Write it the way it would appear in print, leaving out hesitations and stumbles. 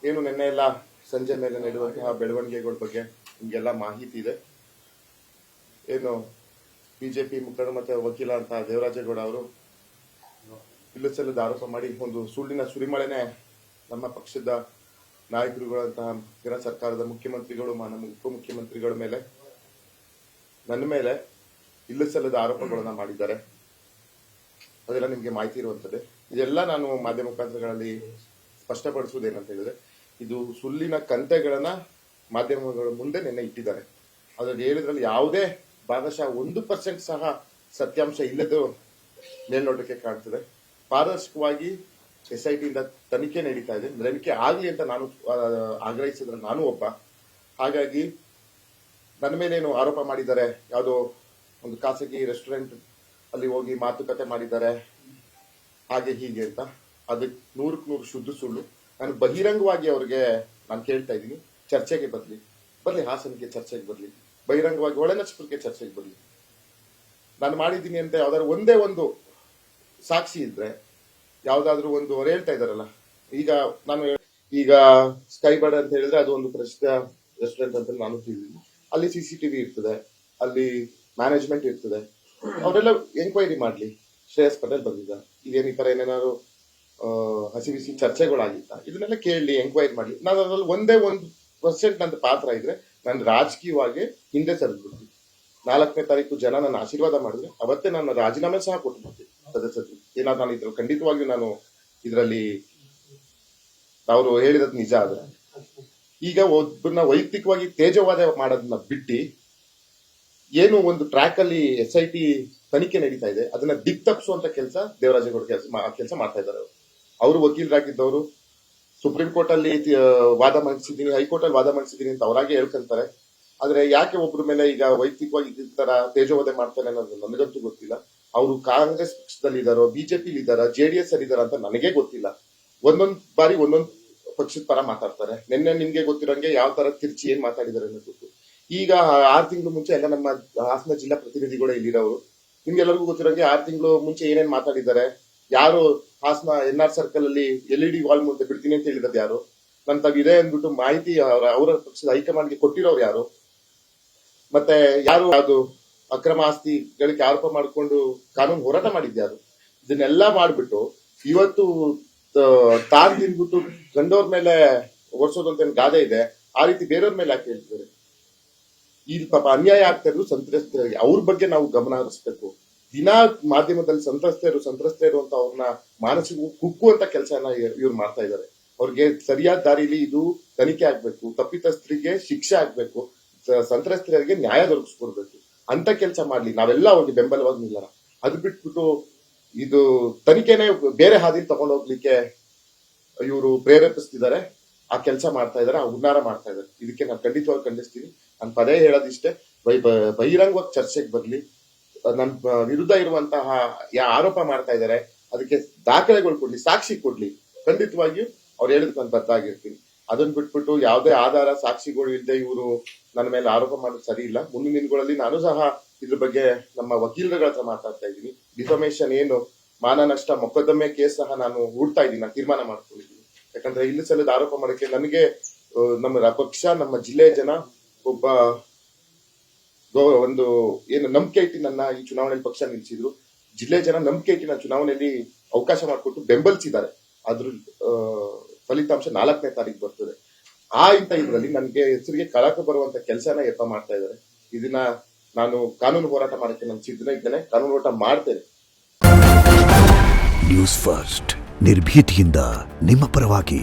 ಏನು ನಿನ್ನೆ ಎಲ್ಲ ಸಂಜೆ ಮೇಲೆ ನಡೆಯುವಂತಹ ಬೆಳವಣಿಗೆಗಳ ಬಗ್ಗೆ ನಿಮಗೆಲ್ಲ ಮಾಹಿತಿ ಇದೆ. ಏನು ಬಿಜೆಪಿ ಮುಖಂಡ ಮತ್ತೆ ವಕೀಲ ಅಂತ ದೇವರಾಜೇಗೌಡ ಅವರು ಇಲ್ಲಸಲ್ಲದ ಆರೋಪ ಮಾಡಿ ಒಂದು ಸುಳ್ಳಿನ ಸುರಿಮಳೆನೆ ನಮ್ಮ ಪಕ್ಷದ ನಾಯಕರುಗಳಂತಹ ಕೇಂದ್ರ ಸರ್ಕಾರದ ಮುಖ್ಯಮಂತ್ರಿಗಳು ನಮ್ಮ ಉಪಮುಖ್ಯಮಂತ್ರಿಗಳ ಮೇಲೆ ನನ್ನ ಮೇಲೆ ಇಲ್ಲಸಲ್ಲದ ಆರೋಪಗಳನ್ನ ಮಾಡಿದ್ದಾರೆ. ಅದೆಲ್ಲ ನಿಮಗೆ ಮಾಹಿತಿ ಇರುವಂತದ್ದೇ. ಇದೆಲ್ಲ ನಾನು ಮಾಧ್ಯಮ ಮುಖಾಂತರಗಳಲ್ಲಿ ಸ್ಪಷ್ಟಪಡಿಸುವುದೇನಂತ ಹೇಳಿದ್ರೆ, ಇದು ಸುಳ್ಳಿನ ಕಂತೆಗಳನ್ನ ಮಾಧ್ಯಮಗಳ ಮುಂದೆ ನಿನ್ನೆ ಇಟ್ಟಿದ್ದಾರೆ. ಅದ್ರಲ್ಲಿ ಹೇಳಿದ್ರಲ್ಲಿ ಯಾವುದೇ ಭಾಗಶಃ 1% ಸಹ ಸತ್ಯಾಂಶ ಇಲ್ಲದು ಮೇಲ್ನೋಟಕ್ಕೆ ಕಾಣ್ತದೆ. ಪಾರದರ್ಶಕವಾಗಿ SIT ಇಂದ ತನಿಖೆ ನಡೀತಾ ಇದೆ. ತನಿಖೆ ಆಗ್ಲಿ ಅಂತ ನಾನು ಆಗ್ರಹಿಸಿದ್ರೆ ನಾನು ಒಬ್ಬ. ಹಾಗಾಗಿ ನನ್ನ ಮೇಲೇನು ಆರೋಪ ಮಾಡಿದ್ದಾರೆ, ಯಾವುದೋ ಒಂದು ಖಾಸಗಿ ರೆಸ್ಟೋರೆಂಟ್ ಅಲ್ಲಿ ಹೋಗಿ ಮಾತುಕತೆ ಮಾಡಿದ್ದಾರೆ ಹಾಗೆ ಹೀಗೆ ಅಂತ, ಅದು 100% ಶುದ್ಧ ಸುಳ್ಳು. ನಾನು ಬಹಿರಂಗವಾಗಿ ಅವ್ರಿಗೆ ನಾನು ಕೇಳ್ತಾ ಇದ್ದೀನಿ, ಚರ್ಚೆಗೆ ಬರ್ಲಿ ಹಾಸನಕ್ಕೆ ಚರ್ಚೆಗೆ ಬರ್ಲಿ, ಬಹಿರಂಗವಾಗಿ ಒಳನಕ್ಷತ್ರಕ್ಕೆ ಚರ್ಚೆಗೆ ಬರ್ಲಿ. ನಾನು ಮಾಡಿದ್ದೀನಿ ಅಂತ ಯಾವ್ದಾದ್ರು ಒಂದೇ ಒಂದು ಸಾಕ್ಷಿ ಇದ್ರೆ, ಯಾವ್ದಾದ್ರು ಒಂದು ಅವ್ರು ಹೇಳ್ತಾ ಇದಾರಲ್ಲ, ಈಗ ಸ್ಕೈ ಬರ್ಡ್ ಅಂತ ಹೇಳಿದ್ರೆ ಅದು ಒಂದು ಪ್ರಸಿದ್ಧ ರೆಸ್ಟೋರೆಂಟ್ ಅಂತ ನಾನು ತಿಳಿದಿದ್ದೀನಿ. ಅಲ್ಲಿ CCTV ಇರ್ತದೆ, ಅಲ್ಲಿ ಮ್ಯಾನೇಜ್ಮೆಂಟ್ ಇರ್ತದೆ. ಅವರೆಲ್ಲ ಎಂಕ್ವೈರಿ ಮಾಡ್ಲಿ. ಶ್ರೇಯಸ್ ಪಟೇಲ್ ಬಂದಿದ್ದ, ಇದೇನು ಈ ತರ ಏನೇನಾದ್ರು ಹಸಿಬಿಸಿ ಚರ್ಚೆಗಳಾಗಿತ್ತ, ಇದನ್ನೆಲ್ಲ ಕೇಳಲಿ, ಎಂಕ್ವೈರಿ ಮಾಡ್ಲಿ. ನಾನು ಅದ್ರಲ್ಲಿ ಒಂದೇ 1% ನನ್ನ ಪಾತ್ರ ಇದ್ರೆ ನಾನು ರಾಜಕೀಯವಾಗಿ ಹಿಂದೆ ಸರಿದ್ಬಿಡ್ತೀನಿ. 4ನೇ ತಾರೀಕು ಜನ ನನ್ನ ಆಶೀರ್ವಾದ ಮಾಡಿದ್ರೆ ಅವತ್ತೇ ನಾನು ರಾಜೀನಾಮೆ ಸಹ ಕೊಟ್ಬಿಡ್ತೀನಿ ಸದಸ್ಯತ್ವ. ಏನಾದ್ರು ನಾನು ಇದ್ರಲ್ಲಿ ಖಂಡಿತವಾಗಿಯೂ ನಾನು ಇದರಲ್ಲಿ ಅವರು ಹೇಳಿರೋದು ನಿಜ ಆದ್ರೆ, ಈಗ ಒಬ್ಬರನ್ನ ವೈಯಕ್ತಿಕವಾಗಿ ತೇಜವಾದ ಮಾಡೋದನ್ನ ಬಿಟ್ಟು ಏನು ಒಂದು ಟ್ರ್ಯಾಕ್ ಅಲ್ಲಿ SIT ತನಿಖೆ ನಡೀತಾ ಇದೆ ಅದನ್ನ ದಿಕ್ ತಪ್ಪಿಸುವಂತ ಕೆಲಸ ದೇವರಾಜೇಗೌಡ ಕೆಲಸ ಮಾಡ್ತಾ ಇದ್ದಾರೆ. ಅವರು ವಕೀಲರಾಗಿದ್ದವರು ಸುಪ್ರೀಂ ಕೋರ್ಟ್ ಅಲ್ಲಿ ವಾದ ಮಂಡಿಸಿದ್ದೀನಿ, ಹೈಕೋರ್ಟ್ ಅಲ್ಲಿ ವಾದ ಮಂಡಿಸಿದ್ದೀನಿ ಅಂತ ಅವರಾಗೆ ಹೇಳ್ಕೊಂತಾರೆ. ಆದ್ರೆ ಯಾಕೆ ಒಬ್ಬರ ಮೇಲೆ ಈಗ ವೈಯಕ್ತಿಕವಾಗಿ ಈ ತರ ತೇಜೋವಧೆ ಮಾಡ್ತಾರೆ ಅನ್ನೋದು ನನಗಂತೂ ಗೊತ್ತಿಲ್ಲ. ಅವರು ಕಾಂಗ್ರೆಸ್ ಪಕ್ಷದಲ್ಲಿ ಇದ್ದಾರೋ, ಬಿಜೆಪಿ ಇದ್ದಾರ, JDS ಅಲ್ಲಿ ಇದ್ದಾರ ಅಂತ ನನಗೆ ಗೊತ್ತಿಲ್ಲ. ಒಂದೊಂದ್ ಬಾರಿ ಒಂದೊಂದ್ ಪಕ್ಷದ ಪರ ಮಾತಾಡ್ತಾರೆ. ನಿನ್ನೆ ನಿಮ್ಗೆ ಗೊತ್ತಿರೋಂಗೆ ಯಾವ ತರ ತಿರ್ಚಿ ಏನ್ ಮಾತಾಡಿದಾರೆ ಅನ್ನೋದು ಗೊತ್ತು. ಈಗ 6 ತಿಂಗಳು ಮುಂಚೆ ಎಲ್ಲ ನಮ್ಮ ಹಾಸನ ಜಿಲ್ಲಾ ಪ್ರತಿನಿಧಿಗಳು ಇಲ್ಲಿರೋರು, ನಿಮ್ಗೆಲ್ಲರಿಗೂ ಗೊತ್ತಿರೋಂಗೆ 6 ತಿಂಗಳು ಮುಂಚೆ ಏನೇನ್ ಮಾತಾಡಿದ್ದಾರೆ, ಯಾರು ಹಾಸನ NR ಸರ್ಕಲ್ ಅಲ್ಲಿ LED ವಾಲ್ ಮುಂದೆ ಬಿಡ್ತೀನಿ ಅಂತ ಹೇಳಿರೋದು ಯಾರು, ನನ್ ಇದೆ ಅಂದ್ಬಿಟ್ಟು ಮಾಹಿತಿ ಅವರ ಪಕ್ಷದ ಹೈಕಮಾಂಡ್ಗೆ ಕೊಟ್ಟಿರೋರು ಯಾರು, ಮತ್ತೆ ಯಾರು ಅದು ಅಕ್ರಮ ಆಸ್ತಿ ಗಳಿಕೆ ಆರೋಪ ಮಾಡಿಕೊಂಡು ಕಾನೂನು ಹೋರಾಟ ಮಾಡಿದ್ಯಾರು, ಇದನ್ನೆಲ್ಲ ಮಾಡ್ಬಿಟ್ಟು ಇವತ್ತು ತಾನ್ ತಿನ್ಬಿಟ್ಟು ಗಂಡವ್ರ ಮೇಲೆ ಓಡಿಸೋದು ಅಂತ ಗಾದೆ ಇದೆ, ಆ ರೀತಿ ಬೇರೆಯವ್ರ ಮೇಲೆ ಯಾಕೆ ಹೇಳ್ತಿದ್ದಾರೆ? ಇಲ್ಲಿ ಪಾಪ ಅನ್ಯಾಯ ಆಗ್ತಾ ಇರೋದು ಸಂತ್ರಸ್ತರಿಗೆ, ಅವ್ರ ಬಗ್ಗೆ ನಾವು ಗಮನ ಹರಿಸ್ಬೇಕು. ದಿನಾ ಮಾಧ್ಯಮದಲ್ಲಿ ಸಂತ್ರಸ್ತರು ಅಂತ ಅವ್ರನ್ನ ಮಾನಸಿಕ ಕುಕ್ಕುವಂತ ಕೆಲಸನ ಇವ್ರು ಮಾಡ್ತಾ ಇದ್ದಾರೆ. ಅವ್ರಿಗೆ ಸರಿಯಾದ ದಾರಿಲಿ ಇದು ತನಿಖೆ ಆಗ್ಬೇಕು, ತಪ್ಪಿತಸ್ಥರಿಗೆ ಶಿಕ್ಷೆ ಆಗ್ಬೇಕು, ಸಂತ್ರಸ್ತರಿಗೆ ನ್ಯಾಯ ದೊರಕಿಸ್ಕೊಡ್ಬೇಕು ಅಂತ ಕೆಲಸ ಮಾಡ್ಲಿ. ನಾವೆಲ್ಲ ಅವ್ರಿಗೆ ಬೆಂಬಲವಾಗಿ ನಿಲ್ಲೋಣ. ಅದು ಬಿಟ್ಬಿಟ್ಟು ಇದು ತನಿಖೆನೆ ಬೇರೆ ಹಾದಿ ತಗೊಂಡು ಹೋಗ್ಲಿಕ್ಕೆ ಇವರು ಪ್ರೇರೇಪಿಸ್ತಿದ್ದಾರೆ, ಆ ಕೆಲಸ ಮಾಡ್ತಾ ಇದಾರೆ, ಆ ಹುನ್ನಾರ ಮಾಡ್ತಾ ಇದಾರೆ. ಇದಕ್ಕೆ ನಾನು ಖಂಡಿತವಾಗಿ ಖಂಡಿಸ್ತೀನಿ. ನಾನು ಪದೇ ಹೇಳೋದಿಷ್ಟೇ, ಬಹಿರಂಗವಾಗಿ ಚರ್ಚೆಗೆ ಬರ್ಲಿ. ನನ್ನ ವಿರುದ್ಧ ಇರುವಂತಹ ಆರೋಪ ಮಾಡ್ತಾ ಇದ್ದಾರೆ ಅದಕ್ಕೆ ದಾಖಲೆಗಳು ಕೊಡ್ಲಿ, ಸಾಕ್ಷಿ ಕೊಡ್ಲಿ. ಖಂಡಿತವಾಗಿಯೂ ಅವ್ರು ಹೇಳಿದ್ ನಾನು ಬದ್ದಾಗಿರ್ತೀನಿ. ಅದನ್ನ ಬಿಟ್ಬಿಟ್ಟು ಯಾವುದೇ ಆಧಾರ ಸಾಕ್ಷಿಗಳು ಇಲ್ಲದೆ ಇವರು ನನ್ನ ಮೇಲೆ ಆರೋಪ ಮಾಡೋದು ಸರಿ ಇಲ್ಲ. ಮುಂದಿನ ದಿನಗಳಲ್ಲಿ ನಾನು ಸಹ ಇದ್ರ ಬಗ್ಗೆ ನಮ್ಮ ವಕೀಲರುಗಳ ಹತ್ರ ಮಾತಾಡ್ತಾ ಇದ್ದೀನಿ. ಡಿಫಾಮೇಷನ್ ಏನು ಮಾನ ನಷ್ಟ ಮೊಕದ್ದಮೆ ಕೇಸ್ ಸಹ ನಾನು ಹೂಡ್ತಾ ಇದ್ದೀನಿ, ನಾನು ತೀರ್ಮಾನ ಮಾಡ್ಕೊಂಡಿದ್ದೀನಿ. ಯಾಕಂದ್ರೆ ಇಲ್ಲಿ ಸಲ್ಲದ ಆರೋಪ ಮಾಡಕ್ಕೆ ನನಗೆ ನಮ್ಮ ಪಕ್ಷ, ನಮ್ಮ ಜಿಲ್ಲೆಯ ಜನ ಒಬ್ಬ ಒಂದು ಏನು ನಂಬಿಕೆ ಇಟ್ಟು ನನ್ನ ಈ ಚುನಾವಣೆಯಲ್ಲಿ ಪಕ್ಷ ನಿಲ್ಲಿಸಿದ್ರು. ಜಿಲ್ಲೆ ಜನ ನಂಬಿಕೆ ಇಟ್ಟು ನನ್ನ ಚುನಾವಣೆಯಲ್ಲಿ ಅವಕಾಶ ಮಾಡಿಕೊಟ್ಟು ಬೆಂಬಲಿಸಿದ್ದಾರೆ. ಅದ್ರ ಫಲಿತಾಂಶ 4ನೇ ತಾರೀಕು ಬರ್ತದೆ. ಇಂಥ ಇದರಲ್ಲಿ ನನಗೆ ಹೆಸರಿಗೆ ಕಳಕ ಬರುವಂತ ಕೆಲಸನ ಯತ್ನ ಮಾಡ್ತಾ ಇದ್ದಾರೆ. ಇದನ್ನ ನಾನು ಕಾನೂನು ಹೋರಾಟ ಮಾಡಕ್ಕೆ ನಾನು ಸಿದ್ಧನ ಇದ್ದೇನೆ, ಕಾನೂನು ಹೋರಾಟ ಮಾಡ್ತೇನೆ. ನ್ಯೂಸ್ ಫಸ್ಟ್ ನಿರ್ಭೀತಿಯಿಂದ ನಿಮ್ಮ ಪರವಾಗಿ.